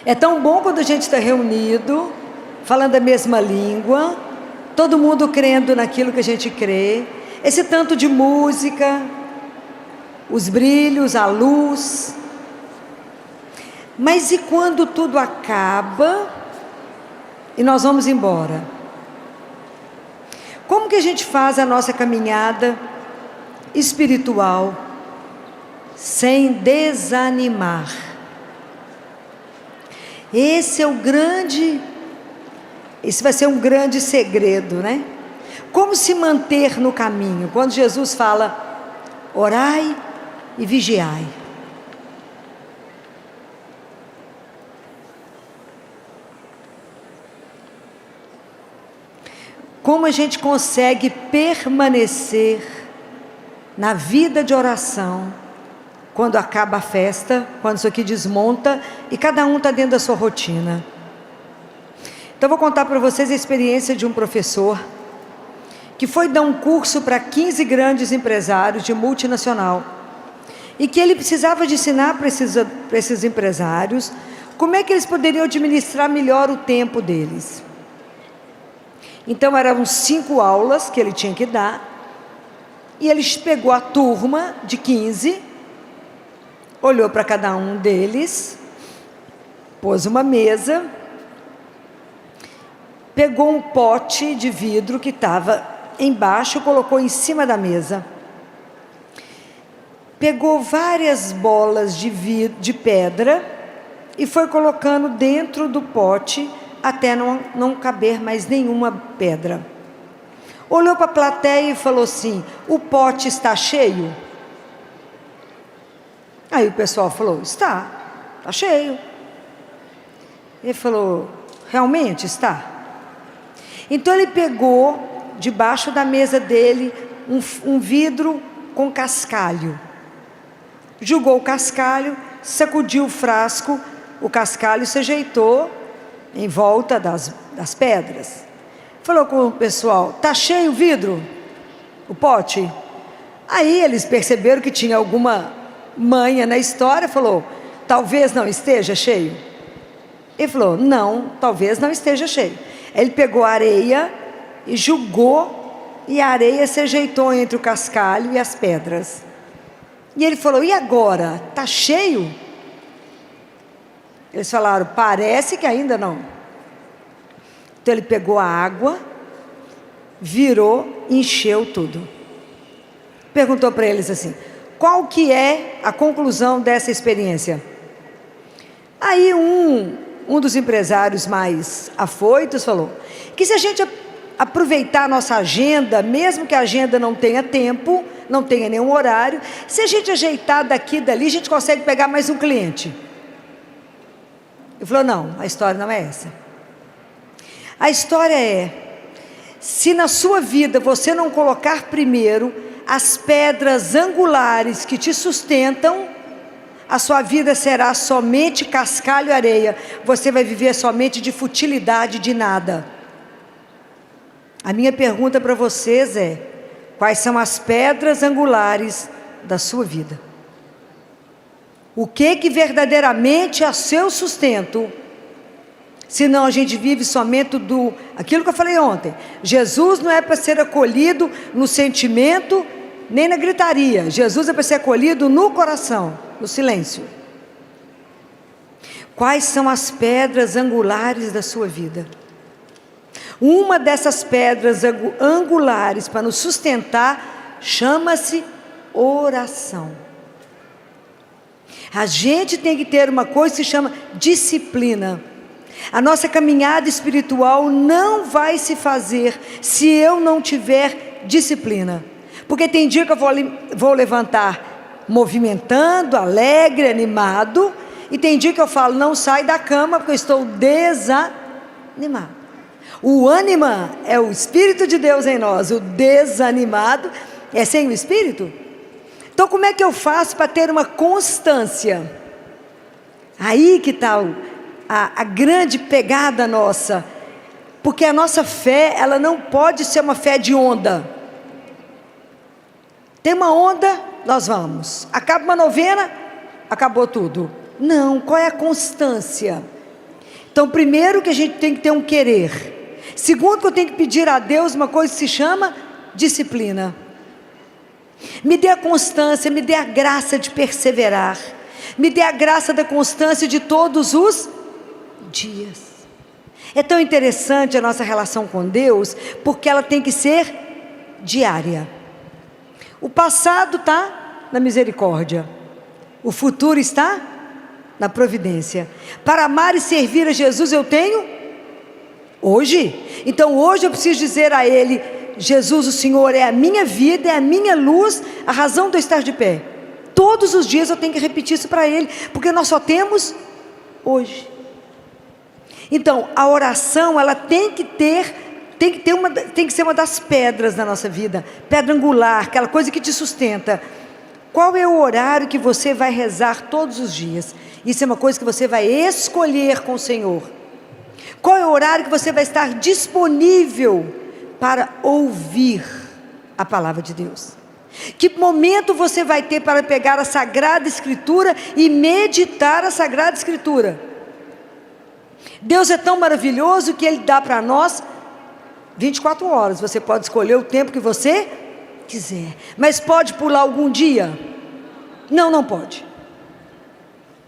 É tão bom quando a gente está reunido, falando a mesma língua, todo mundo crendo naquilo que a gente crê, esse tanto de música, os brilhos, a luz. Mas e quando tudo acaba e nós vamos embora? Como que a gente faz a nossa caminhada espiritual sem desanimar? Esse vai ser um grande segredo, né? Como se manter no caminho? Quando Jesus fala, orai e vigiai. Como a gente consegue permanecer na vida de oração quando acaba a festa, quando isso aqui desmonta e cada um está dentro da sua rotina? Então, eu vou contar para vocês a experiência de um professor que foi dar um curso para 15 grandes empresários de multinacional e que ele precisava de ensinar para esses empresários como é que eles poderiam administrar melhor o tempo deles. Então eram 5 aulas que ele tinha que dar e ele pegou a turma de 15, olhou para cada um deles, pôs uma mesa, pegou um pote de vidro que estava embaixo, colocou em cima da mesa, pegou várias bolas de pedra e foi colocando dentro do pote até não caber mais nenhuma pedra. Olhou para a plateia e falou assim, o pote está cheio? Aí o pessoal falou, está cheio. Ele falou, realmente está? Então ele pegou debaixo da mesa dele um vidro com cascalho, jogou o cascalho, sacudiu o frasco, o cascalho se ajeitou em volta das pedras. Falou com o pessoal, está cheio o vidro? O pote? Aí eles perceberam que tinha alguma manha na história, falou, talvez não esteja cheio. Ele falou, não, talvez não esteja cheio. Ele pegou a areia e jogou, e a areia se ajeitou entre o cascalho e as pedras. E ele falou, e agora? Está cheio? Eles falaram, parece que ainda não. Então ele pegou a água, virou, encheu tudo. Perguntou para eles assim, qual que é a conclusão dessa experiência? Aí um dos empresários mais afoitos falou, que se a gente aproveitar a nossa agenda, mesmo que a agenda não tenha tempo, não tenha nenhum horário, se a gente ajeitar daqui e dali, a gente consegue pegar mais um cliente. Ele falou, não, a história não é essa. A história é, se na sua vida você não colocar primeiro as pedras angulares que te sustentam, a sua vida será somente cascalho e areia. Você vai viver somente de futilidade, de nada. A minha pergunta para vocês é, quais são as pedras angulares da sua vida? O que verdadeiramente é seu sustento? Senão a gente vive somente aquilo que eu falei ontem. Jesus não é para ser acolhido no sentimento, nem na gritaria. Jesus é para ser acolhido no coração, no silêncio. Quais são as pedras angulares da sua vida? Uma dessas pedras angulares para nos sustentar chama-se oração. A gente tem que ter uma coisa que se chama disciplina. A nossa caminhada espiritual não vai se fazer se eu não tiver disciplina. Porque tem dia que eu vou levantar movimentando, alegre, animado, e tem dia que eu falo, não sai da cama porque eu estou desanimado. O ânima é o Espírito de Deus em nós, o desanimado é sem o Espírito. Então como é que eu faço para ter uma constância? Aí que está a grande pegada nossa, porque a nossa fé, ela não pode ser uma fé de onda. Tem uma onda, nós vamos, acaba uma novena, acabou tudo. Não, qual é a constância? Então, primeiro que a gente tem que ter um querer. Segundo que eu tenho que pedir a Deus uma coisa que se chama disciplina. Me dê a constância, me dê a graça de perseverar. Me dê a graça da constância de todos os dias. É tão interessante a nossa relação com Deus, porque ela tem que ser diária. O passado está na misericórdia. O futuro está na providência. Para amar e servir a Jesus eu tenho hoje. Então hoje eu preciso dizer a Ele: Jesus, o Senhor é a minha vida, é a minha luz, a razão de eu estar de pé. Todos os dias eu tenho que repetir isso para Ele, porque nós só temos hoje. Então a oração, ela tem que ser uma das pedras da nossa vida, pedra angular, aquela coisa que te sustenta. Qual é o horário que você vai rezar todos os dias? Isso é uma coisa que você vai escolher com o Senhor. Qual é o horário que você vai estar disponível para ouvir a palavra de Deus? Que momento você vai ter para pegar a Sagrada Escritura e meditar a Sagrada Escritura? Deus é tão maravilhoso que Ele dá para nós 24 horas. Você pode escolher o tempo que você quiser. Mas pode pular algum dia? Não, não pode.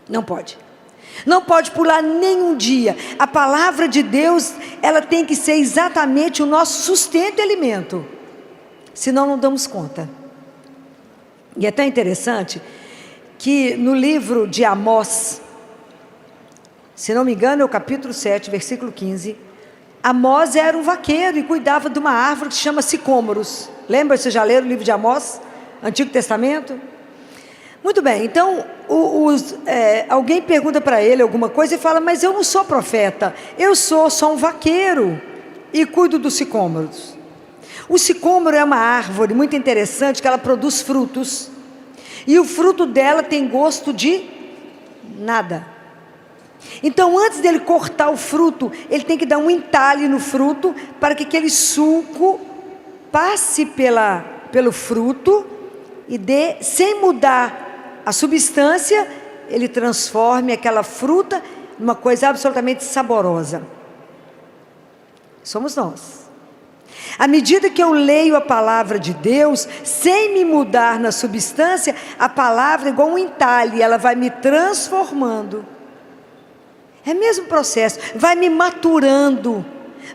Não pode. Não pode pular nenhum dia. A palavra de Deus, ela tem que ser exatamente o nosso sustento e alimento. Senão não damos conta. E é tão interessante que no livro de Amós, se não me engano é o capítulo 7, versículo 15, Amós era um vaqueiro e cuidava de uma árvore que se chama sicômoros. Lembra? Você já leram o livro de Amós? Antigo Testamento? Muito bem, então alguém pergunta para ele alguma coisa e fala: mas eu não sou profeta, eu sou só um vaqueiro e cuido dos sicômoros. O sicômoro é uma árvore muito interessante, que ela produz frutos, e o fruto dela tem gosto de nada. Então antes dele cortar o fruto, ele tem que dar um entalhe no fruto, para que aquele suco passe pelo fruto, e sem mudar a substância, ele transforme aquela fruta numa coisa absolutamente saborosa. Somos nós. À medida que eu leio a palavra de Deus, sem me mudar na substância, a palavra é igual um entalhe, ela vai me transformando. É o mesmo processo, vai me maturando,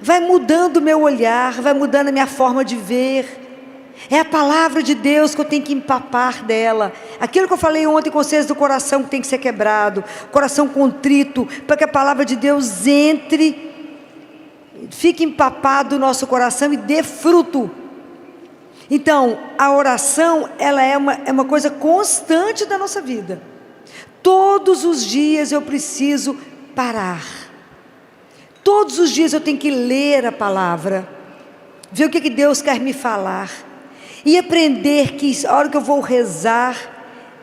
vai mudando o meu olhar, vai mudando a minha forma de ver. É a palavra de Deus que eu tenho que empapar dela. Aquilo que eu falei ontem com vocês do coração que tem que ser quebrado, coração contrito, para que a palavra de Deus entre, fique empapado no nosso coração e dê fruto. Então, a oração, ela é uma coisa constante da nossa vida. Todos os dias eu preciso parar. Todos os dias eu tenho que ler a palavra, ver o que Deus quer me falar, e aprender que a hora que eu vou rezar,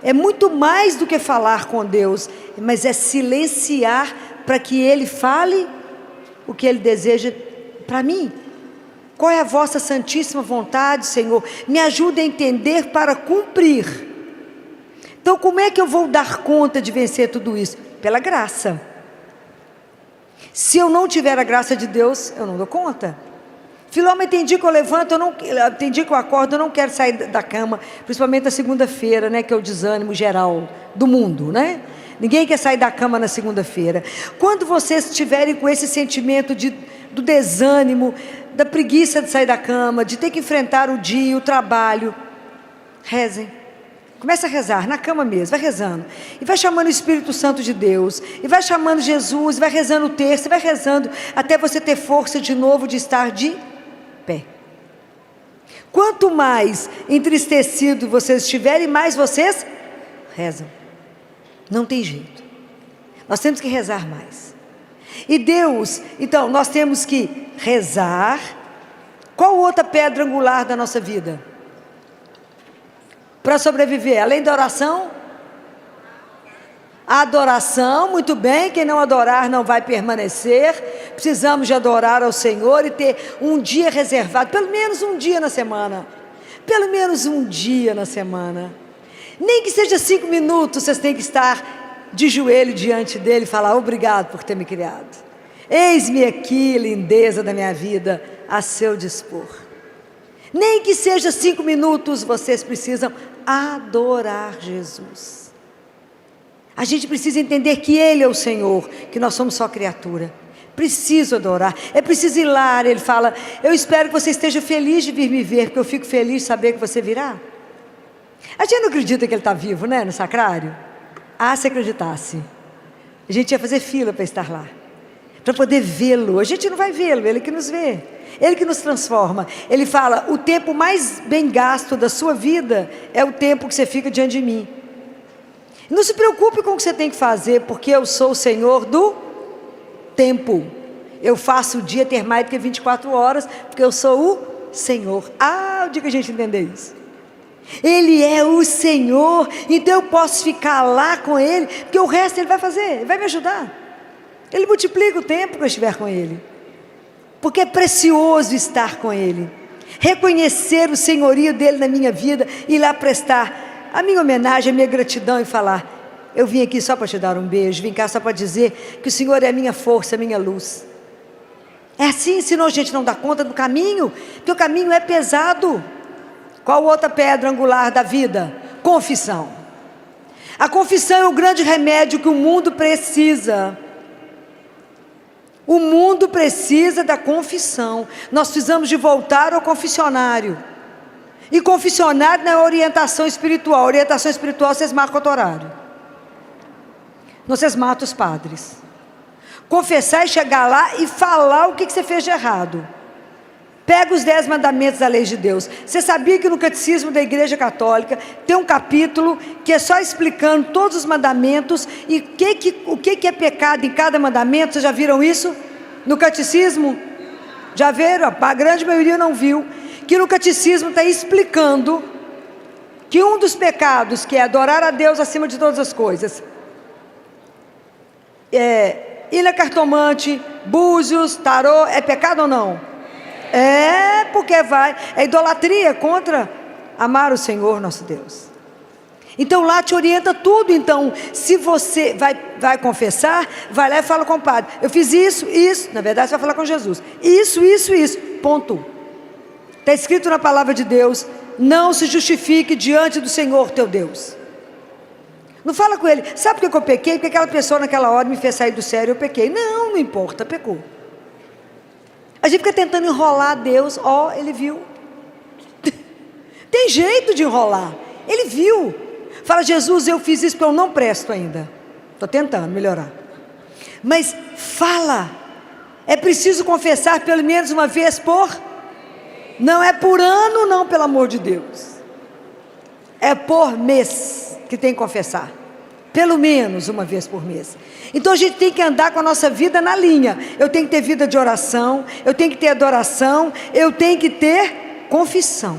é muito mais do que falar com Deus, mas é silenciar para que Ele fale o que Ele deseja para mim. Qual é a vossa santíssima vontade, Senhor? Me ajude a entender para cumprir. Então como é que eu vou dar conta de vencer tudo isso? Pela graça. Se eu não tiver a graça de Deus, eu não dou conta. Filomena, tem dia que eu levanto, tem dia que eu acordo, eu não quero sair da cama, principalmente na segunda-feira, né, que é o desânimo geral do mundo, né? Ninguém quer sair da cama na segunda-feira. Quando vocês estiverem com esse sentimento do desânimo, da preguiça de sair da cama, de ter que enfrentar o dia, o trabalho, rezem. Começa a rezar, na cama mesmo, vai rezando. E vai chamando o Espírito Santo de Deus. E vai chamando Jesus, vai rezando o terço, vai rezando, até você ter força de novo de estar de pé. Quanto mais entristecido vocês estiverem, mais vocês rezam. Não tem jeito. Nós temos que rezar mais. E Deus, então, nós temos que rezar. Qual outra pedra angular da nossa vida? Para sobreviver, além da oração, a adoração, muito bem, quem não adorar não vai permanecer. Precisamos de adorar ao Senhor e ter um dia reservado, pelo menos um dia na semana. Pelo menos um dia na semana. Nem que seja 5 minutos, vocês têm que estar de joelho diante dele e falar: obrigado por ter me criado. Eis-me aqui, lindeza da minha vida, a seu dispor. Nem que seja 5 minutos, vocês precisam adorar Jesus. A gente precisa entender que Ele é o Senhor, que nós somos só criatura. Preciso adorar, é preciso ir lá. Ele fala: eu espero que você esteja feliz de vir me ver, porque eu fico feliz de saber que você virá. A gente não acredita que Ele está vivo, né, no sacrário? Ah, se acreditasse, a gente ia fazer fila para estar lá, para poder vê-lo. A gente não vai vê-lo, Ele que nos vê, Ele que nos transforma. Ele fala: o tempo mais bem gasto da sua vida é o tempo que você fica diante de mim. Não se preocupe com o que você tem que fazer, porque eu sou o Senhor do tempo. Eu faço o dia ter mais do que 24 horas, porque eu sou o Senhor. Ah, o dia que a gente entender isso. Ele é o Senhor, então eu posso ficar lá com Ele, porque o resto Ele vai fazer, Ele vai me ajudar. Ele multiplica o tempo que eu estiver com Ele, porque é precioso estar com Ele, reconhecer o senhorio dEle na minha vida, e ir lá prestar a minha homenagem, a minha gratidão e falar: eu vim aqui só para te dar um beijo, vim cá só para dizer que o Senhor é a minha força, a minha luz. É assim, senão a gente não dá conta do caminho, porque o caminho é pesado. Qual outra pedra angular da vida? Confissão. A confissão é o grande remédio que o mundo precisa. O mundo precisa da confissão. Nós precisamos de voltar ao confessionário. E confessionário não é orientação espiritual. Orientação espiritual vocês marcam outro horário. Vocês matam os padres. Confessar e chegar lá e falar o que você fez de errado. Pega os 10 mandamentos da lei de Deus. Você sabia que no Catecismo da Igreja Católica tem um capítulo que é só explicando todos os mandamentos e o que é pecado em cada mandamento? Vocês já viram isso no Catecismo? Já viram? A grande maioria não viu. Que no Catecismo está explicando que um dos pecados, que é adorar a Deus acima de todas as coisas, ir na cartomante, búzios, tarô, é pecado ou não? É, porque é idolatria contra amar o Senhor nosso Deus. Então lá te orienta tudo. Então, se você vai confessar, vai lá e fala com o padre: eu fiz isso, na verdade você vai falar com Jesus, isso, ponto. Está escrito na palavra de Deus: não se justifique diante do Senhor teu Deus. Não fala com ele: sabe por que eu pequei? Porque aquela pessoa naquela hora me fez sair do sério, eu pequei. Não importa, pecou. A gente fica tentando enrolar Deus. Ele viu. Tem jeito de enrolar. Ele viu. Fala: Jesus, eu fiz isso porque eu não presto ainda. Estou tentando melhorar. Mas fala. É preciso confessar pelo menos uma vez não é por ano, não, pelo amor de Deus. É por mês que tem que confessar. Pelo menos uma vez por mês. Então a gente tem que andar com a nossa vida na linha. Eu tenho que ter vida de oração, eu tenho que ter adoração, eu tenho que ter confissão.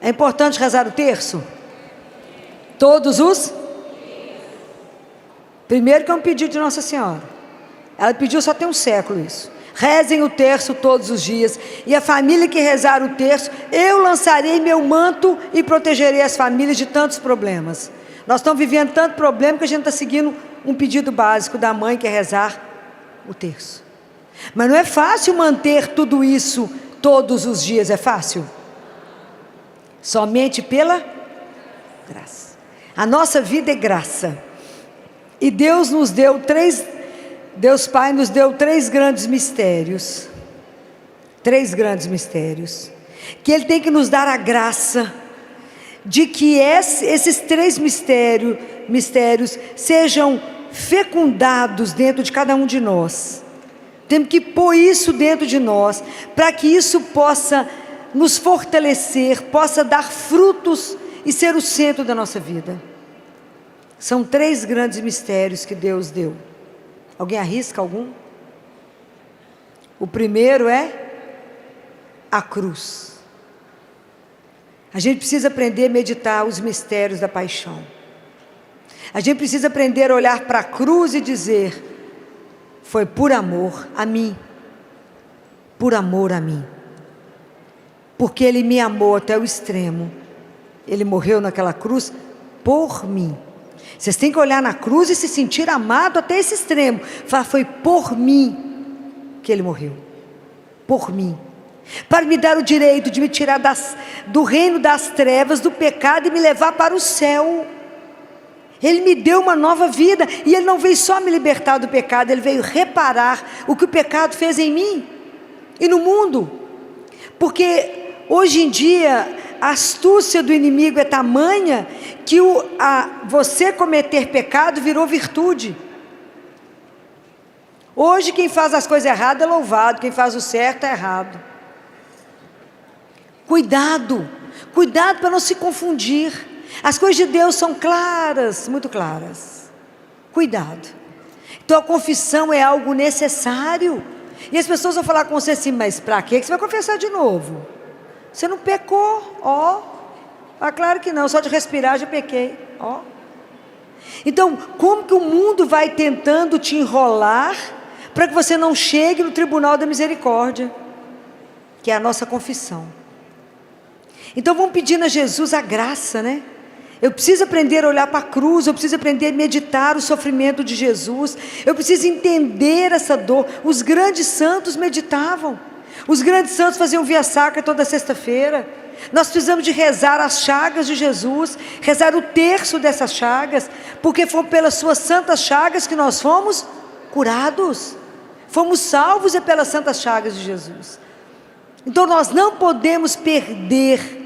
É importante rezar o terço? Todos os? Primeiro que é um pedido de Nossa Senhora. Ela pediu, só tem um século isso. Rezem o terço todos os dias. E a família que rezar o terço, eu lançarei meu manto e protegerei as famílias de tantos problemas. Nós estamos vivendo tanto problema que a gente está seguindo um pedido básico da mãe, que é rezar o terço. Mas não é fácil manter tudo isso todos os dias, é fácil? Somente pela graça. A nossa vida é graça. E Deus Pai nos deu 3 grandes mistérios. 3 grandes mistérios. Que Ele tem que nos dar a graça de que esses 3 mistérios sejam fecundados dentro de cada um de nós. Temos que pôr isso dentro de nós, para que isso possa nos fortalecer, possa dar frutos e ser o centro da nossa vida. São 3 grandes mistérios que Deus deu. Alguém arrisca algum? O primeiro é a cruz. A gente precisa aprender a meditar os mistérios da paixão. A gente precisa aprender a olhar para a cruz e dizer: foi por amor a mim. Por amor a mim. Porque Ele me amou até o extremo. Ele morreu naquela cruz por mim. Vocês têm que olhar na cruz e se sentir amado até esse extremo. Falar, foi por mim que ele morreu. Por mim. Para me dar o direito de me tirar do reino das trevas, do pecado e me levar para o céu. Ele me deu uma nova vida. E Ele não veio só me libertar do pecado, Ele veio reparar o que o pecado fez em mim e no mundo. Porque hoje em dia a astúcia do inimigo é tamanha que você cometer pecado virou virtude. Hoje quem faz as coisas erradas é louvado, quem faz o certo é errado. Cuidado, cuidado para não se confundir. As coisas de Deus são claras, muito claras. Cuidado. Então a confissão é algo necessário. E as pessoas vão falar com você assim, mas para que você vai confessar de novo? Você não pecou, ó. Ah, claro que não, só de respirar já pequei, ó. Então, como que o mundo vai tentando te enrolar para que você não chegue no tribunal da misericórdia, que é a nossa confissão? Então vamos pedindo a Jesus a graça, né? Eu preciso aprender a olhar para a cruz, eu preciso aprender a meditar o sofrimento de Jesus, eu preciso entender essa dor. Os grandes santos meditavam, os grandes santos faziam via sacra toda sexta-feira. Nós precisamos de rezar as chagas de Jesus, rezar o terço dessas chagas, porque foi pelas suas santas chagas que nós fomos curados, fomos salvos pelas santas chagas de Jesus. Então nós não podemos perder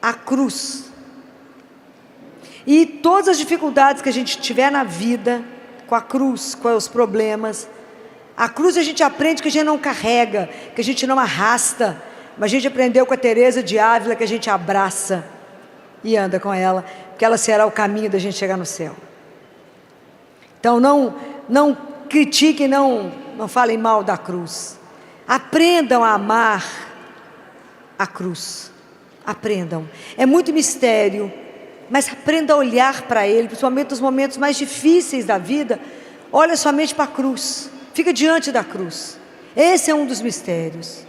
a cruz. E todas as dificuldades que a gente tiver na vida, com a cruz, com os problemas, a cruz a gente aprende que a gente não carrega, que a gente não arrasta, mas a gente aprendeu com a Teresa de Ávila que a gente abraça e anda com ela, porque ela será o caminho da gente chegar no céu. Então não critiquem, não falem mal da cruz. Aprendam a amar a cruz. Aprendam. É muito mistério, mas aprenda a olhar para Ele, principalmente nos momentos mais difíceis da vida. Olha somente para a cruz, fica diante da cruz. Esse é um dos mistérios.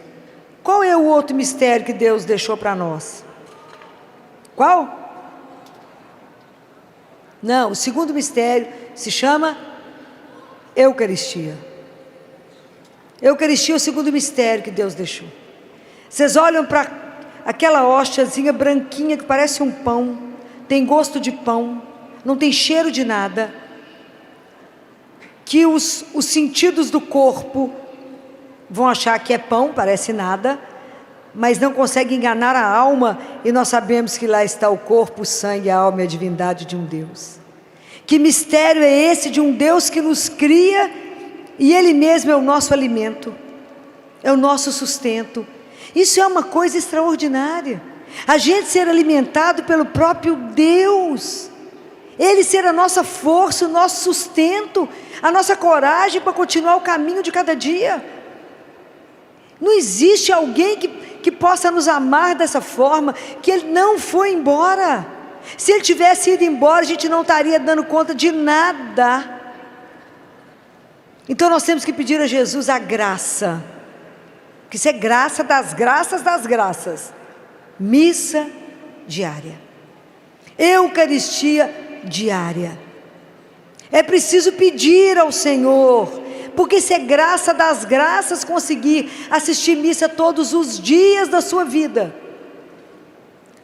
Qual é o outro mistério que Deus deixou para nós? Qual? Não, o segundo mistério se chama Eucaristia. Eucaristia é o segundo mistério que Deus deixou. Vocês olham para aquela hóstiazinha branquinha que parece um pão, tem gosto de pão, não tem cheiro de nada, que os sentidos do corpo vão achar que é pão, parece nada, mas não consegue enganar a alma, e nós sabemos que lá está o corpo, o sangue, a alma e a divindade de um Deus. Que mistério é esse de um Deus que nos cria, e Ele mesmo é o nosso alimento, é o nosso sustento. Isso é uma coisa extraordinária, a gente ser alimentado pelo próprio Deus, Ele ser a nossa força, o nosso sustento, a nossa coragem para continuar o caminho de cada dia. Não existe alguém que possa nos amar dessa forma, que Ele não foi embora. Se Ele tivesse ido embora, a gente não estaria dando conta de nada. Então nós temos que pedir a Jesus a graça, que isso é graça das graças das graças. Missa diária, Eucaristia diária. É preciso pedir ao Senhor, porque se é graça das graças conseguir assistir missa todos os dias da sua vida,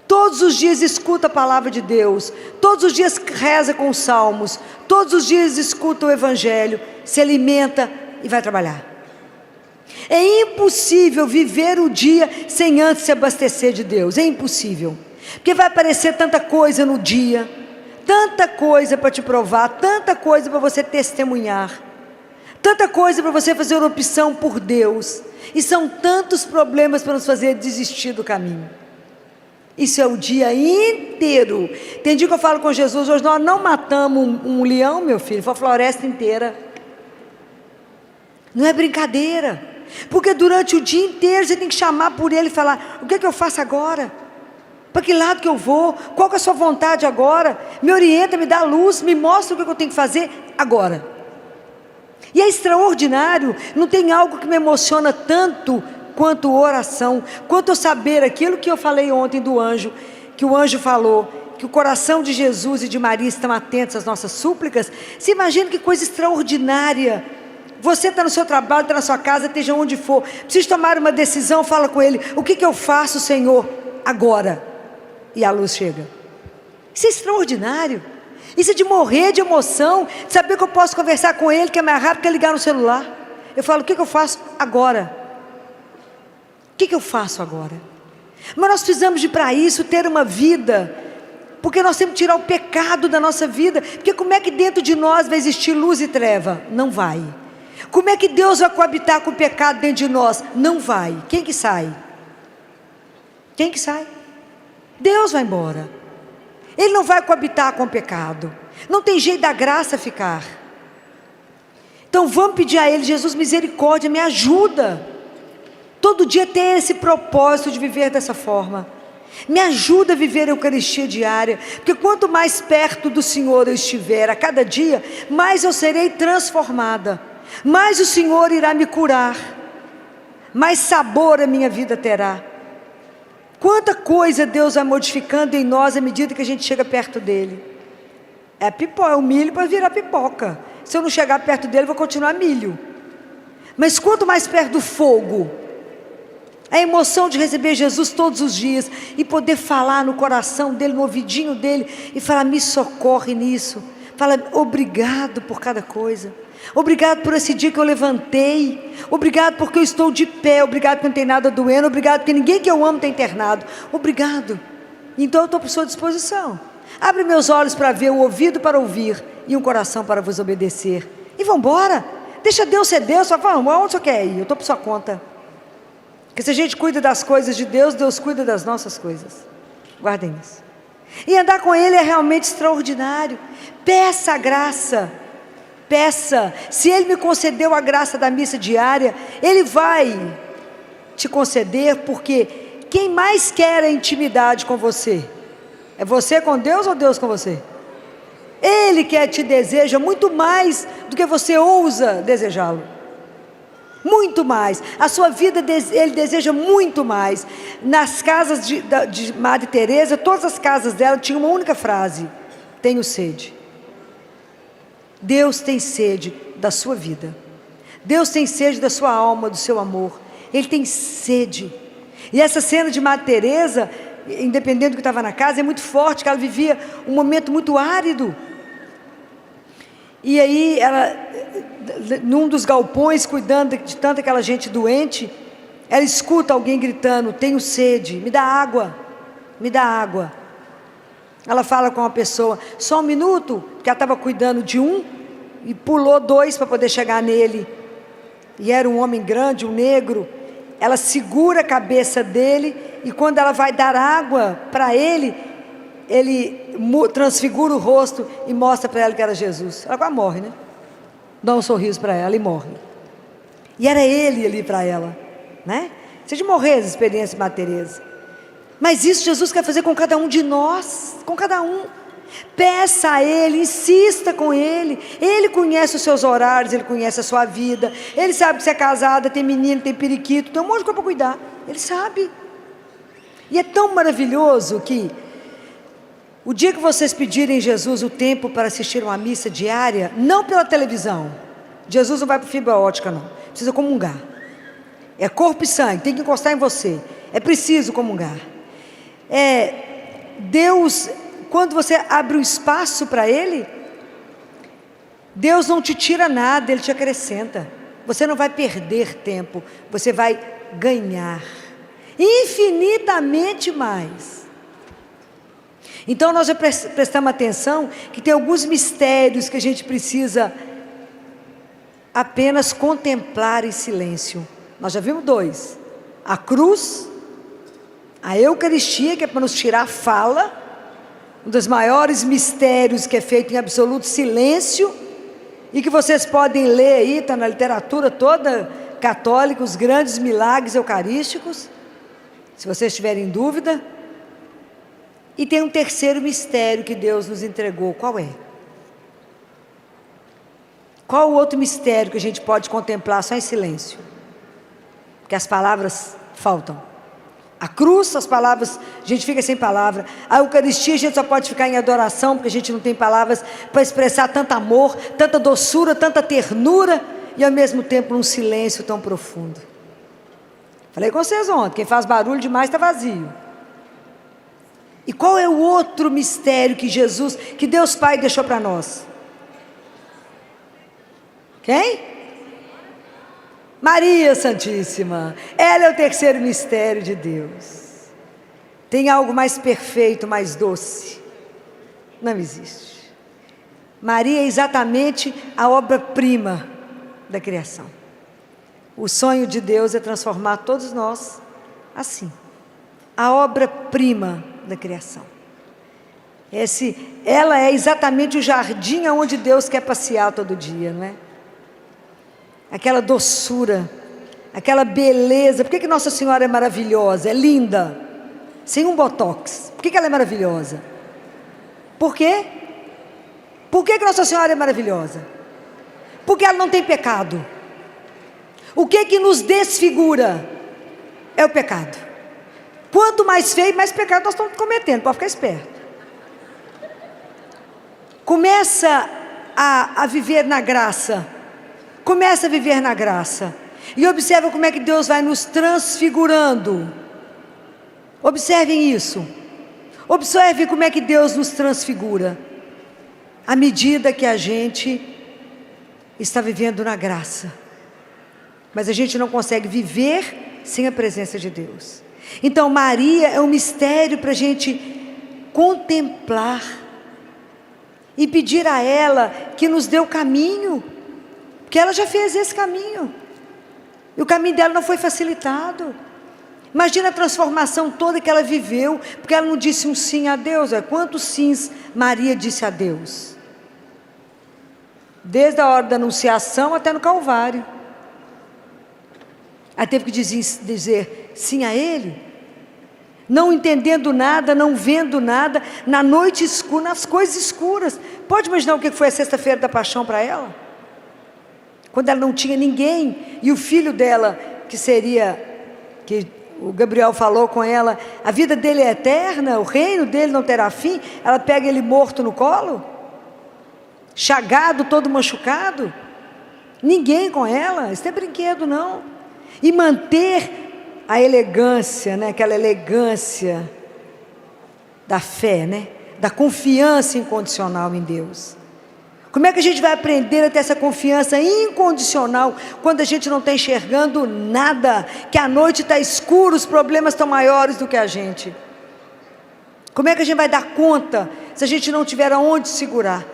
todos os dias escuta a palavra de Deus, todos os dias reza com os salmos, todos os dias escuta o Evangelho, se alimenta e vai trabalhar. É impossível viver o dia sem antes se abastecer de Deus, é impossível, porque vai aparecer tanta coisa no dia, tanta coisa para te provar, tanta coisa para você testemunhar, tanta coisa para você fazer uma opção por Deus, e são tantos problemas para nos fazer desistir do caminho. Isso é o dia inteiro. Tem dia que eu falo com Jesus, hoje nós não matamos um leão, meu filho, foi a floresta inteira. Não é brincadeira, porque durante o dia inteiro você tem que chamar por Ele e falar, o que é que eu faço agora? Para que lado que eu vou? Qual que é a sua vontade agora? Me orienta, me dá luz, me mostra o que eu tenho que fazer agora. E é extraordinário, não tem algo que me emociona tanto quanto oração, quanto eu saber aquilo que eu falei ontem do anjo, que o anjo falou, que o coração de Jesus e de Maria estão atentos às nossas súplicas, você imagina que coisa extraordinária. Você está no seu trabalho, está na sua casa, esteja onde for, precisa tomar uma decisão, fala com Ele: o que eu faço, Senhor, agora? E a luz chega. Isso é extraordinário. Isso é de morrer de emoção, de saber que eu posso conversar com Ele, que é mais rápido que ligar no celular. Eu falo: o que eu faço agora? O que eu faço agora? Mas nós precisamos de, para isso, ter uma vida, porque nós temos que tirar o pecado da nossa vida. Porque como é que dentro de nós vai existir luz e treva? Não vai. Como é que Deus vai coabitar com o pecado dentro de nós? Não vai. Quem que sai? Quem que sai? Deus vai embora. Ele não vai coabitar com o pecado. Não tem jeito da graça ficar. Então vamos pedir a Ele: Jesus, misericórdia, me ajuda. Todo dia ter esse propósito de viver dessa forma. Me ajuda a viver a Eucaristia diária. Porque quanto mais perto do Senhor eu estiver a cada dia, mais eu serei transformada. Mais o Senhor irá me curar. Mais sabor a minha vida terá. Quanta coisa Deus vai modificando em nós à medida que a gente chega perto dEle. É o milho para virar pipoca. Se eu não chegar perto dEle, eu vou continuar milho. Mas quanto mais perto do fogo, a emoção de receber Jesus todos os dias e poder falar no coração dEle, no ouvidinho dEle, e falar: me socorre nisso. Fala: obrigado por cada coisa. Obrigado por esse dia que eu levantei. Obrigado porque eu estou de pé. Obrigado porque não tem nada doendo. Obrigado porque ninguém que eu amo está internado. Obrigado. Então eu estou por sua disposição. Abre meus olhos para ver, o ouvido para ouvir e um coração para vos obedecer. E vamos embora. Deixa Deus ser Deus. Só fala: onde você quer ir? Eu estou por sua conta. Porque se a gente cuida das coisas de Deus, Deus cuida das nossas coisas. Guardem isso. E andar com Ele é realmente extraordinário. Peça a graça. Peça. Se Ele me concedeu a graça da missa diária, Ele vai te conceder, porque quem mais quer a intimidade com você? É você com Deus ou Deus com você? Ele quer, te deseja muito mais do que você ousa desejá-lo. Muito mais. A sua vida Ele deseja muito mais. Nas casas de Madre Teresa, todas as casas dela tinham uma única frase: tenho sede. Deus tem sede da sua vida. Deus tem sede da sua alma, do seu amor. Ele tem sede. E essa cena de Madre Teresa, independente do que estava na casa, é muito forte, que ela vivia um momento muito árido. E aí ela, num dos galpões, cuidando de tanta aquela gente doente, ela escuta alguém gritando: tenho sede, me dá água, me dá água. Ela fala com uma pessoa: só um minuto, porque ela estava cuidando de um, e pulou dois para poder chegar nele, e era um homem grande, um negro. Ela segura a cabeça dele, e quando ela vai dar água para ele, ele transfigura o rosto e mostra para ela que era Jesus. Ela quase morre, né? Dá um sorriso para ela e morre. E era ele ali para ela, né? Você de morrer as experiências de Madre Teresa. Mas isso Jesus quer fazer com cada um de nós, com cada um. Peça a Ele, insista com Ele. Ele conhece os seus horários, Ele conhece a sua vida. Ele sabe que você é casada, tem menino, tem periquito, tem um monte de coisa para cuidar. Ele sabe. E é tão maravilhoso que o dia que vocês pedirem a Jesus o tempo para assistir uma missa diária, não pela televisão. Jesus não vai para fibra ótica, não. Precisa comungar. É corpo e sangue, tem que encostar em você. É preciso comungar. Deus, quando você abre um espaço para Ele, Deus não te tira nada, Ele te acrescenta. Você não vai perder tempo, você vai ganhar infinitamente mais. Então nós já prestamos atenção que tem alguns mistérios que a gente precisa apenas contemplar em silêncio. Nós já vimos dois: a cruz, a Eucaristia, que é para nos tirar a fala, um dos maiores mistérios que é feito em absoluto silêncio, e que vocês podem ler aí, está na literatura toda católica, os grandes milagres eucarísticos, se vocês tiverem dúvida. E tem um terceiro mistério que Deus nos entregou. Qual é? Qual o outro mistério que a gente pode contemplar só em silêncio? Porque as palavras faltam. A cruz, as palavras, a gente fica sem palavra. A Eucaristia a gente só pode ficar em adoração, porque a gente não tem palavras para expressar tanto amor, tanta doçura, tanta ternura, e ao mesmo tempo um silêncio tão profundo. Falei com vocês ontem, quem faz barulho demais está vazio. E qual é o outro mistério que Jesus, que Deus Pai deixou para nós? Quem? Maria Santíssima. Ela é o terceiro mistério de Deus. Tem algo mais perfeito, mais doce? Não existe. Maria é exatamente a obra-prima da criação. O sonho de Deus é transformar todos nós assim. A obra-prima da criação. Ela é exatamente o jardim onde Deus quer passear todo dia, não é? Aquela doçura, aquela beleza. Por que Nossa Senhora é maravilhosa, é linda, sem um botox? Por que ela é maravilhosa? Por quê? Por que Nossa Senhora é maravilhosa? Porque ela não tem pecado. O que nos desfigura? É o pecado. Quanto mais feio, mais pecado nós estamos cometendo, pode ficar esperto. Começa a viver na graça. Começa a viver na graça. E observa como é que Deus vai nos transfigurando. Observem isso. Observe como é que Deus nos transfigura. À medida que a gente está vivendo na graça. Mas a gente não consegue viver sem a presença de Deus. Então Maria é um mistério para a gente contemplar. E pedir a ela que nos dê o caminho. Porque ela já fez esse caminho. E o caminho dela não foi facilitado. Imagina a transformação toda que ela viveu. Porque ela não disse um sim a Deus. Quantos sims Maria disse a Deus? Desde a hora da anunciação até no Calvário. Ela teve que dizer sim a Ele. Não entendendo nada, não vendo nada, na noite escura, nas coisas escuras. Pode imaginar o que foi a sexta-feira da paixão para ela? Quando ela não tinha ninguém, e o filho dela, que o Gabriel falou com ela, a vida dele é eterna, o reino dele não terá fim, ela pega ele morto no colo, chagado, todo machucado, ninguém com ela, isso não é brinquedo não, e manter a elegância, né? Aquela elegância da fé, né? Da confiança incondicional em Deus. Como é que a gente vai aprender a ter essa confiança incondicional quando a gente não está enxergando nada, que a noite está escura, os problemas estão maiores do que a gente? Como é que a gente vai dar conta se a gente não tiver aonde segurar?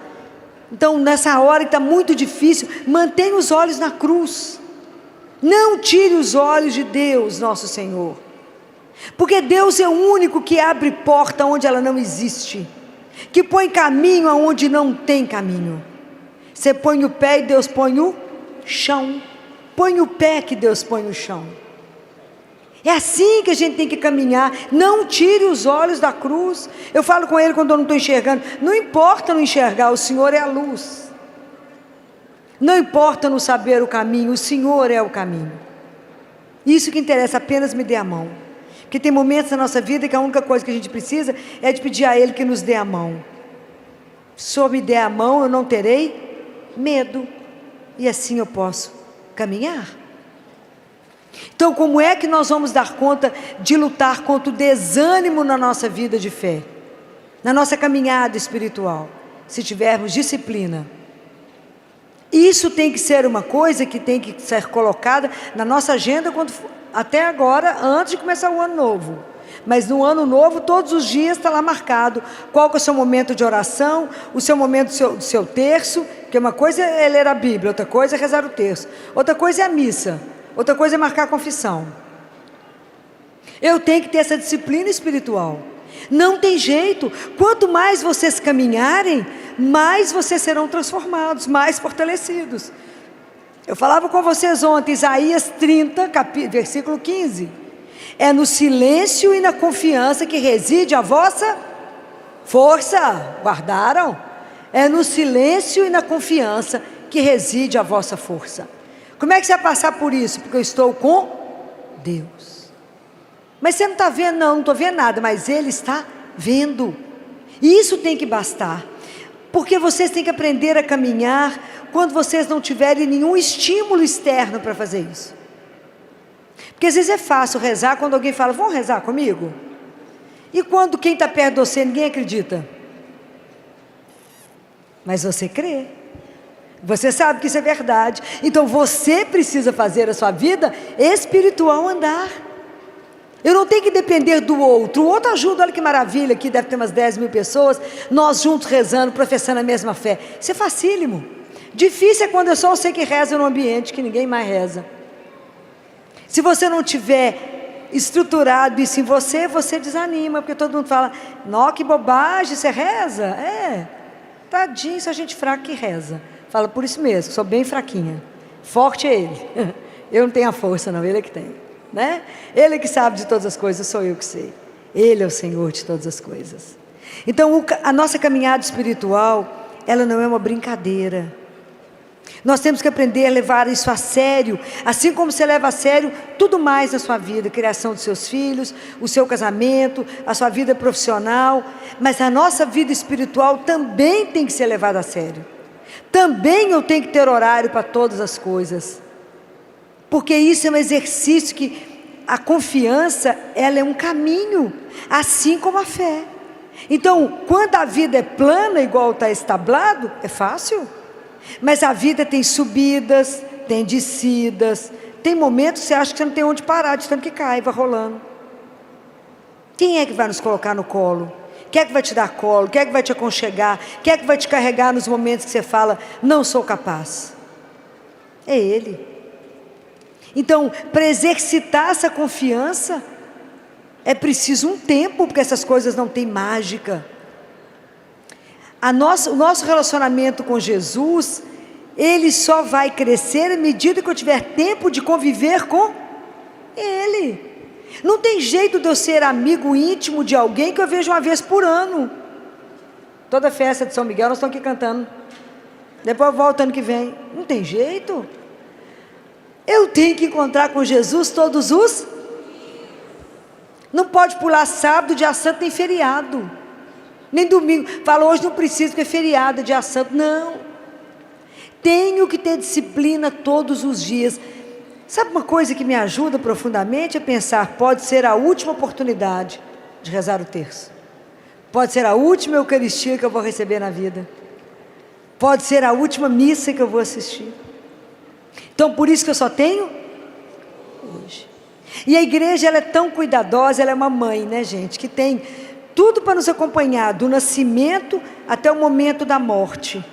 Então nessa hora que está muito difícil, mantenha os olhos na cruz. Não tire os olhos de Deus, nosso Senhor, porque Deus é o único que abre porta onde ela não existe, que põe caminho aonde não tem caminho. Você põe o pé e Deus põe o chão. Põe o pé que Deus põe o chão. É assim que a gente tem que caminhar. Não tire os olhos da cruz. Eu falo com ele quando eu não estou enxergando. Não importa não enxergar, o Senhor é a luz. Não importa não saber o caminho, o Senhor é o caminho. Isso que interessa, apenas me dê a mão. Porque tem momentos na nossa vida que a única coisa que a gente precisa é de pedir a Ele que nos dê a mão. Se o Senhor me der a mão, eu não terei medo. E assim eu posso caminhar. Então, como é que nós vamos dar conta de lutar contra o desânimo na nossa vida de fé? Na nossa caminhada espiritual? Se tivermos disciplina. Isso tem que ser uma coisa que tem que ser colocada na nossa agenda até agora, antes de começar o ano novo. Mas no ano novo, todos os dias está lá marcado qual que é o seu momento de oração, o seu momento do seu terço, porque uma coisa é ler a Bíblia, outra coisa é rezar o terço, outra coisa é a missa, outra coisa é marcar a confissão. Eu tenho que ter essa disciplina espiritual. Não tem jeito. Quanto mais vocês caminharem, mais vocês serão transformados, mais fortalecidos. Eu falava com vocês ontem, Isaías 30, versículo 15. É no silêncio e na confiança que reside a vossa força. Guardaram? É no silêncio e na confiança que reside a vossa força. Como é que você vai passar por isso? Porque eu estou com Deus. Mas você não está vendo? Não, não estou vendo nada, mas Ele está vendo. E isso tem que bastar. Porque vocês têm que aprender a caminhar quando vocês não tiverem nenhum estímulo externo para fazer isso. Porque às vezes é fácil rezar quando alguém fala, vamos rezar comigo? E quando quem está perto de você, ninguém acredita. Mas você crê. Você sabe que isso é verdade. Então você precisa fazer a sua vida espiritual andar. Eu não tenho que depender do outro. O outro ajuda, olha que maravilha, aqui deve ter umas 10 mil pessoas, nós juntos rezando, professando a mesma fé. Isso é facílimo. Difícil é quando é só você que reza no ambiente, que ninguém mais reza. Se você não tiver estruturado isso em você, você desanima, porque todo mundo fala, nó, que bobagem, você reza? É, tadinho, só gente fraca que reza. Fala por isso mesmo, sou bem fraquinha. Forte é Ele. Eu não tenho a força não, Ele é que tem. Né? Ele é que sabe de todas as coisas, sou eu que sei. Ele é o Senhor de todas as coisas. Então a nossa caminhada espiritual, ela não é uma brincadeira. Nós temos que aprender a levar isso a sério, assim como você leva a sério tudo mais na sua vida, a criação dos seus filhos, o seu casamento, a sua vida profissional. Mas a nossa vida espiritual também tem que ser levada a sério. Também eu tenho que ter horário para todas as coisas. Porque isso é um exercício que a confiança, ela é um caminho, assim como a fé. Então, quando a vida é plana, igual está establado, é fácil. Mas a vida tem subidas, tem descidas, tem momentos que você acha que você não tem onde parar, de tanto que cai, vai rolando. Quem é que vai nos colocar no colo? Quem é que vai te dar colo? Quem é que vai te aconchegar? Quem é que vai te carregar nos momentos que você fala, não sou capaz? É Ele. Então, para exercitar essa confiança, é preciso um tempo, porque essas coisas não têm mágica. O nosso relacionamento com Jesus, ele só vai crescer à medida que eu tiver tempo de conviver com Ele. Não tem jeito de eu ser amigo íntimo de alguém que eu vejo uma vez por ano. Toda festa de São Miguel, nós estamos aqui cantando. Depois eu volto ano que vem. Não tem jeito. Eu tenho que encontrar com Jesus todos os... Não pode pular sábado, dia santo, nem feriado. Nem domingo. Fala, hoje não preciso, porque é feriado, dia santo. Não. Tenho que ter disciplina todos os dias. Sabe uma coisa que me ajuda profundamente? É pensar, pode ser a última oportunidade de rezar o terço. Pode ser a última Eucaristia que eu vou receber na vida. Pode ser a última missa que eu vou assistir. Então, por isso que eu só tenho hoje. E a igreja, ela é tão cuidadosa, ela é uma mãe, né, gente? Que tem tudo para nos acompanhar, do nascimento até o momento da morte.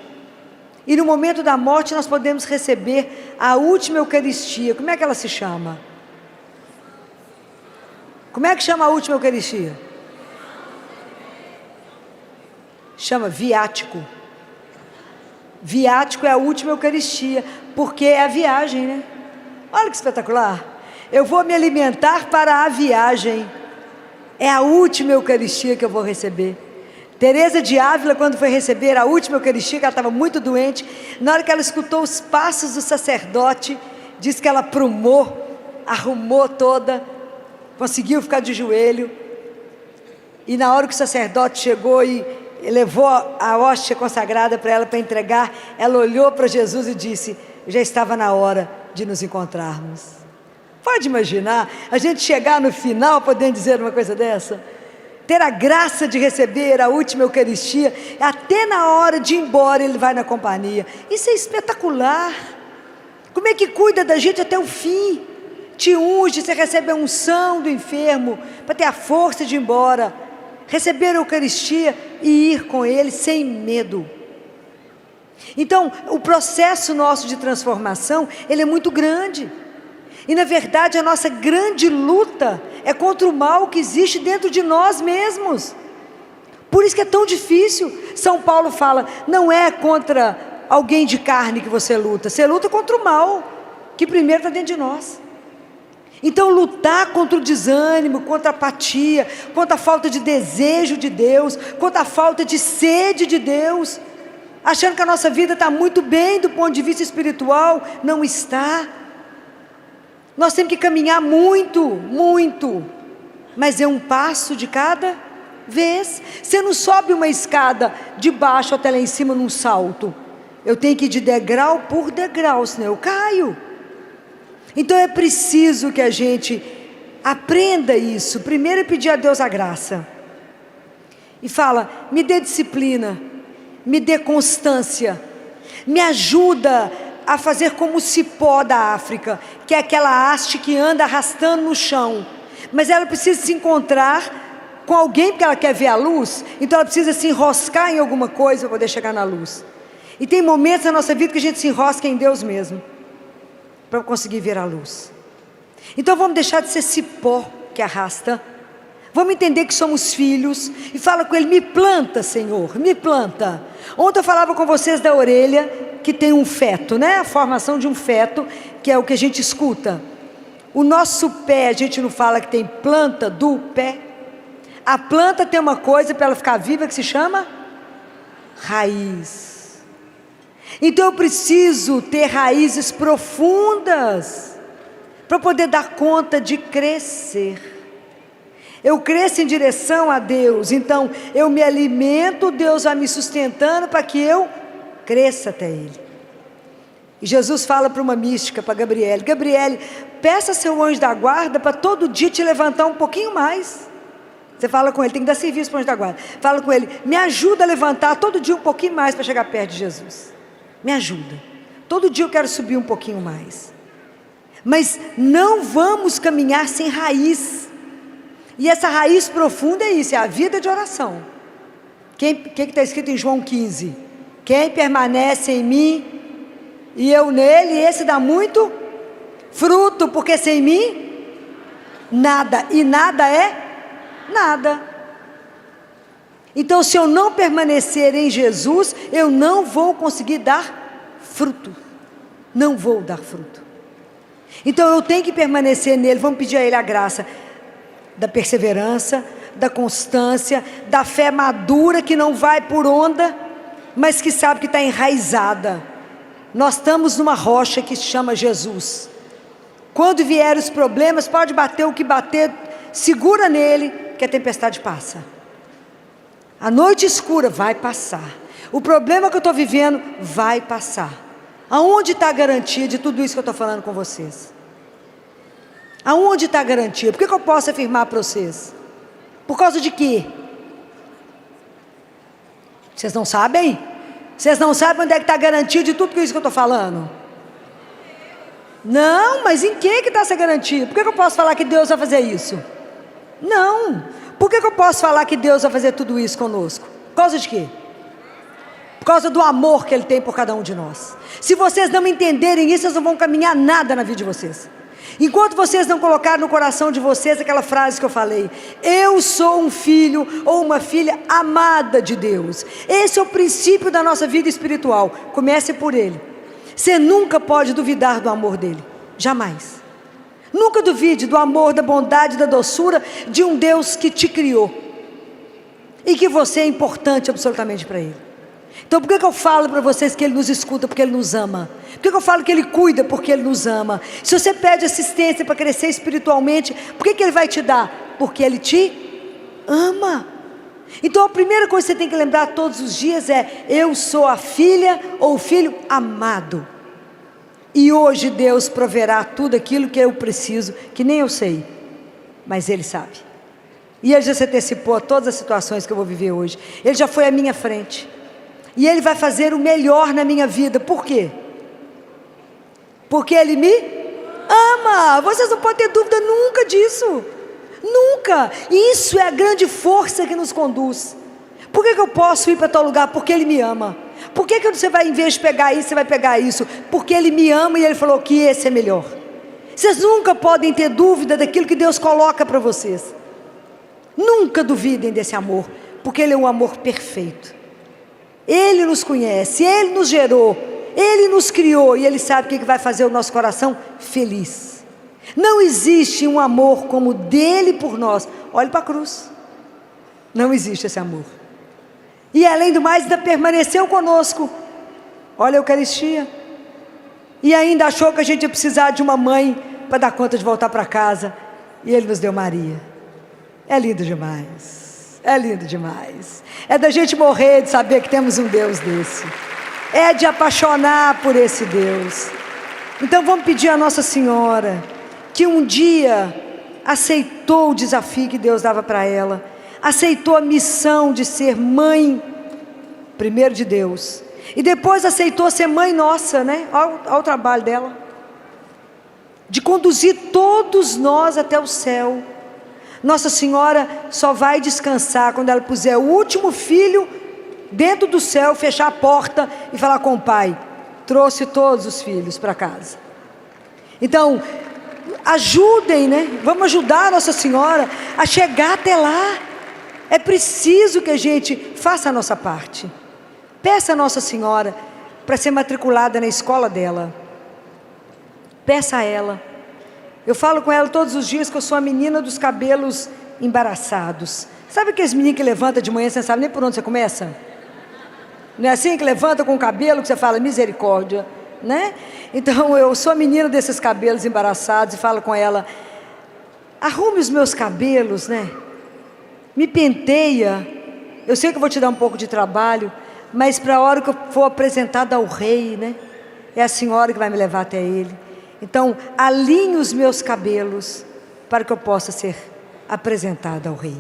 E no momento da morte nós podemos receber a última Eucaristia. Como é que ela se chama? Como é que chama a última Eucaristia? Chama viático. Viático é a última Eucaristia, porque é a viagem, né? Olha que espetacular. Eu vou me alimentar para a viagem. É a última Eucaristia que eu vou receber. Teresa de Ávila, quando foi receber a última Eucaristia, que ela estava muito doente, na hora que ela escutou os passos do sacerdote, diz que ela prumou, arrumou toda, conseguiu ficar de joelho. E na hora que o sacerdote chegou e levou a hóstia consagrada para ela para entregar, ela olhou para Jesus e disse, já estava na hora de nos encontrarmos. Pode imaginar, a gente chegar no final podendo dizer uma coisa dessa? Ter a graça de receber a última Eucaristia, até na hora de ir embora ele vai na companhia. Isso é espetacular. Como é que cuida da gente até o fim? Te unge, você recebe a unção do enfermo, para ter a força de ir embora. Receber a Eucaristia e ir com ele sem medo. Então, o processo nosso de transformação, ele é muito grande. E na verdade a nossa grande luta é contra o mal que existe dentro de nós mesmos. Por isso que é tão difícil. São Paulo fala, não é contra alguém de carne que você luta contra o mal, que primeiro está dentro de nós. Então lutar contra o desânimo, contra a apatia, contra a falta de desejo de Deus, contra a falta de sede de Deus, achando que a nossa vida está muito bem do ponto de vista espiritual, não está. Nós temos que caminhar muito, muito. mas é um passo de cada vez. Você não sobe uma escada de baixo até lá em cima num salto. Eu tenho que ir de degrau por degrau, senão eu caio. Então é preciso que a gente aprenda isso. Primeiro é pedir a Deus a graça. E fala, me dê disciplina, me dê constância, me ajuda a fazer como o cipó da África, que é aquela haste que anda arrastando no chão. Mas ela precisa se encontrar com alguém porque ela quer ver a luz, então ela precisa se enroscar em alguma coisa para poder chegar na luz. E tem momentos na nossa vida que a gente se enrosca em Deus mesmo, para conseguir ver a luz. Então vamos deixar de ser cipó que arrasta. Vamos entender que somos filhos. E fala com Ele, me planta, Senhor, me planta. Ontem eu falava com vocês da orelha, que tem um feto, né? A formação de um feto, que é o que a gente escuta. O nosso pé, a gente não fala que tem planta do pé. A planta tem uma coisa para ela ficar viva que se chama raiz. Então eu preciso ter raízes profundas para poder dar conta de crescer. Eu cresço em direção a Deus, então eu me alimento, Deus vai me sustentando para que eu cresça até Ele. E Jesus fala para uma mística, para Gabriele, Gabriele, peça seu anjo da guarda para todo dia te levantar um pouquinho mais. Você fala com ele, tem que dar serviço para o anjo da guarda. Fala com ele, me ajuda a levantar todo dia um pouquinho mais para chegar perto de Jesus. Me ajuda. Todo dia eu quero subir um pouquinho mais. Mas não vamos caminhar sem raiz. E essa raiz profunda é isso, é a vida de oração. Quem que está escrito em João 15? Quem permanece em mim e eu nele, esse dá muito fruto, porque sem mim, nada. E nada é nada. Então se eu não permanecer em Jesus, eu não vou conseguir dar fruto. Não vou dar fruto. Então eu tenho que permanecer nele, vamos pedir a Ele a graça da perseverança, da constância, da fé madura que não vai por onda, mas que sabe que está enraizada. Nós estamos numa rocha que se chama Jesus. Quando vierem os problemas, pode bater o que bater, segura nele, que a tempestade passa. A noite escura vai passar. O problema que eu estou vivendo vai passar. Aonde está a garantia de tudo isso que eu estou falando com vocês? Aonde está a garantia? Por que eu posso afirmar para vocês? Por causa de quê? Vocês não sabem? Vocês não sabem onde é que está a garantia de tudo isso que eu estou falando? Não, mas em que está essa garantia? Por que eu posso falar que Deus vai fazer isso? Não. Por que eu posso falar que Deus vai fazer tudo isso conosco? Por causa de quê? Por causa do amor que Ele tem por cada um de nós. Se vocês não entenderem isso, vocês não vão caminhar nada na vida de vocês. Enquanto vocês não colocarem no coração de vocês aquela frase que eu falei, eu sou um filho ou uma filha amada de Deus. Esse é o princípio da nossa vida espiritual. Comece por Ele. Você nunca pode duvidar do amor dEle. Jamais. Nunca duvide do amor, da bondade, da doçura de um Deus que te criou. E que você é importante absolutamente para Ele. Então por que eu falo para vocês que Ele nos escuta? Porque Ele nos ama. Por que eu falo que Ele cuida? Porque Ele nos ama. Se você pede assistência para crescer espiritualmente, por que Ele vai te dar? Porque Ele te ama. Então a primeira coisa que você tem que lembrar todos os dias é, eu sou a filha ou o filho amado. E hoje Deus proverá tudo aquilo que eu preciso, que nem eu sei, mas Ele sabe. E Ele já se antecipou a todas as situações que eu vou viver hoje. Ele já foi à minha frente. E Ele vai fazer o melhor na minha vida. Por quê? Porque Ele me ama. Vocês não podem ter dúvida nunca disso. Nunca. Isso é a grande força que nos conduz. Por que eu posso ir para tal lugar? Porque Ele me ama. Por que você vai, em vez de pegar isso, você vai pegar isso? Porque Ele me ama e Ele falou que esse é melhor. Vocês nunca podem ter dúvida daquilo que Deus coloca para vocês. Nunca duvidem desse amor. Porque Ele é um amor perfeito. Ele nos conhece, Ele nos gerou, Ele nos criou e Ele sabe o que vai fazer o nosso coração feliz. Não existe um amor como o dele por nós. Olhe para a cruz. Não existe esse amor. E além do mais, ainda permaneceu conosco. Olha a Eucaristia. E ainda achou que a gente ia precisar de uma mãe para dar conta de voltar para casa. E Ele nos deu Maria. É lindo demais, é lindo demais. É da gente morrer de saber que temos um Deus desse. É de apaixonar por esse Deus. Então vamos pedir a Nossa Senhora, que um dia aceitou o desafio que Deus dava para ela, aceitou a missão de ser mãe, primeiro de Deus, e depois aceitou ser mãe nossa, né? Ao trabalho dela, de conduzir todos nós até o céu. Nossa Senhora só vai descansar quando ela puser o último filho dentro do céu, fechar a porta e falar com o Pai: trouxe todos os filhos para casa. Então, ajudem, né? Vamos ajudar a Nossa Senhora a chegar até lá. É preciso que a gente faça a nossa parte. Peça a Nossa Senhora para ser matriculada na escola dela. Peça a ela. Eu falo com ela todos os dias que eu sou a menina dos cabelos embaraçados. Sabe aqueles meninos que levantam de manhã, você não sabe nem por onde você começa? Não é assim que levanta com o cabelo que você fala misericórdia, né? Então eu sou a menina desses cabelos embaraçados e falo com ela: arrume os meus cabelos, né? Me penteia. Eu sei que eu vou te dar um pouco de trabalho, mas para a hora que eu for apresentada ao rei, né? É a senhora que vai me levar até ele. Então, alinhe os meus cabelos para que eu possa ser apresentada ao rei.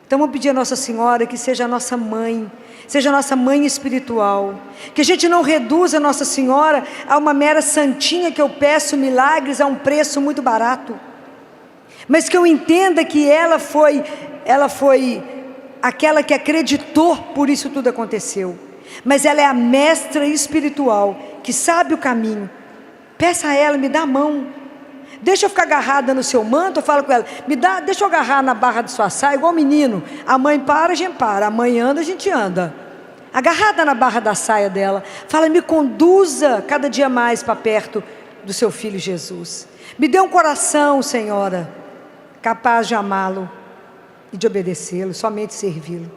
Então, vamos pedir a Nossa Senhora que seja a nossa mãe, seja a nossa mãe espiritual. Que a gente não reduza a Nossa Senhora a uma mera santinha que eu peço milagres a um preço muito barato. Mas que eu entenda que ela foi aquela que acreditou, por isso tudo aconteceu. Mas ela é a mestra espiritual, que sabe o caminho. Peça a ela: me dá a mão, deixa eu ficar agarrada no seu manto. Eu falo com ela: deixa eu agarrar na barra de sua saia, igual menino. A mãe para, a gente para, a mãe anda, a gente anda. Agarrada na barra da saia dela, fala: me conduza cada dia mais para perto do seu filho Jesus. Me dê um coração, Senhora, capaz de amá-lo e de obedecê-lo, somente servi-lo.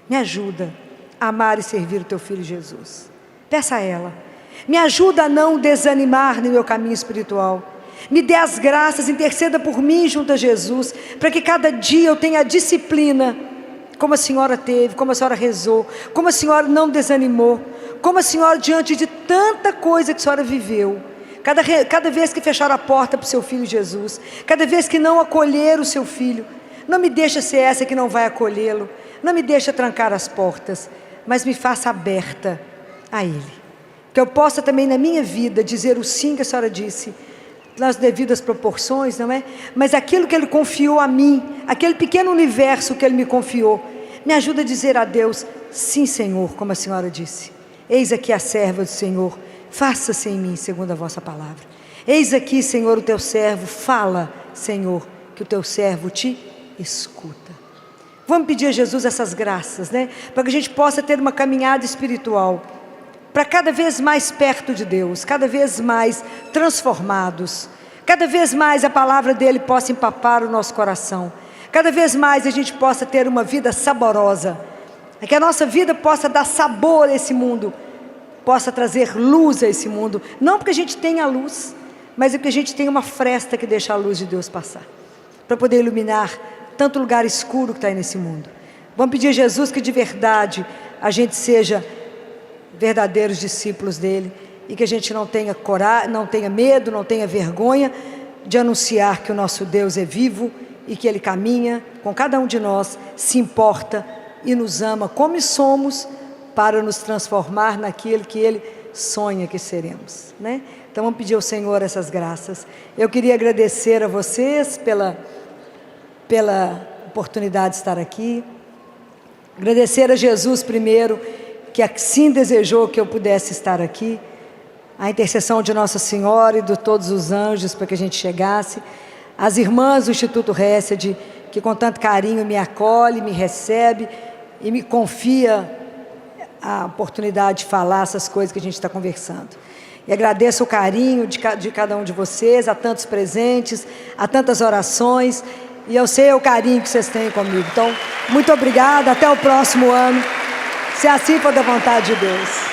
Me ajuda a amar e servir o teu filho Jesus. Peça a ela. Me ajuda a não desanimar no meu caminho espiritual. Me dê as graças, interceda por mim junto a Jesus, para que cada dia eu tenha a disciplina, como a senhora teve, como a senhora rezou, como a senhora não desanimou, como a senhora, diante de tanta coisa que a senhora viveu, cada vez que fechar a porta para o seu filho Jesus, cada vez que não acolher o seu filho, não me deixa ser essa que não vai acolhê-lo, não me deixa trancar as portas, mas me faça aberta a Ele. Que eu possa também na minha vida dizer o sim que a senhora disse, nas devidas proporções, não é? Mas aquilo que Ele confiou a mim, aquele pequeno universo que Ele me confiou, me ajuda a dizer a Deus: sim, Senhor, como a senhora disse. Eis aqui a serva do Senhor, faça-se em mim segundo a vossa palavra. Eis aqui, Senhor, o teu servo, fala, Senhor, que o teu servo te escuta. Vamos pedir a Jesus essas graças, né? Para que a gente possa ter uma caminhada espiritual, para cada vez mais perto de Deus, cada vez mais transformados, cada vez mais a palavra dEle possa empapar o nosso coração, cada vez mais a gente possa ter uma vida saborosa, que a nossa vida possa dar sabor a esse mundo, possa trazer luz a esse mundo, não porque a gente tenha luz, mas é porque a gente tem uma fresta que deixa a luz de Deus passar, para poder iluminar tanto lugar escuro que está aí nesse mundo. Vamos pedir a Jesus que de verdade a gente seja verdadeiros discípulos dele, e que a gente não tenha coragem, não tenha medo, não tenha vergonha de anunciar que o nosso Deus é vivo e que Ele caminha com cada um de nós, se importa e nos ama como somos, para nos transformar naquilo que Ele sonha que seremos, né? Então vamos pedir ao Senhor essas graças. Eu queria agradecer a vocês pela oportunidade de estar aqui, agradecer a Jesus primeiro, que assim desejou que eu pudesse estar aqui, a intercessão de Nossa Senhora e de todos os anjos para que a gente chegasse, as irmãs do Instituto Hesed, que com tanto carinho me acolhe, me recebe e me confia a oportunidade de falar essas coisas que a gente está conversando. E agradeço o carinho de cada um de vocês, a tantos presentes, a tantas orações, e eu sei o carinho que vocês têm comigo. Então, muito obrigada, até o próximo ano, se assim for da vontade de Deus.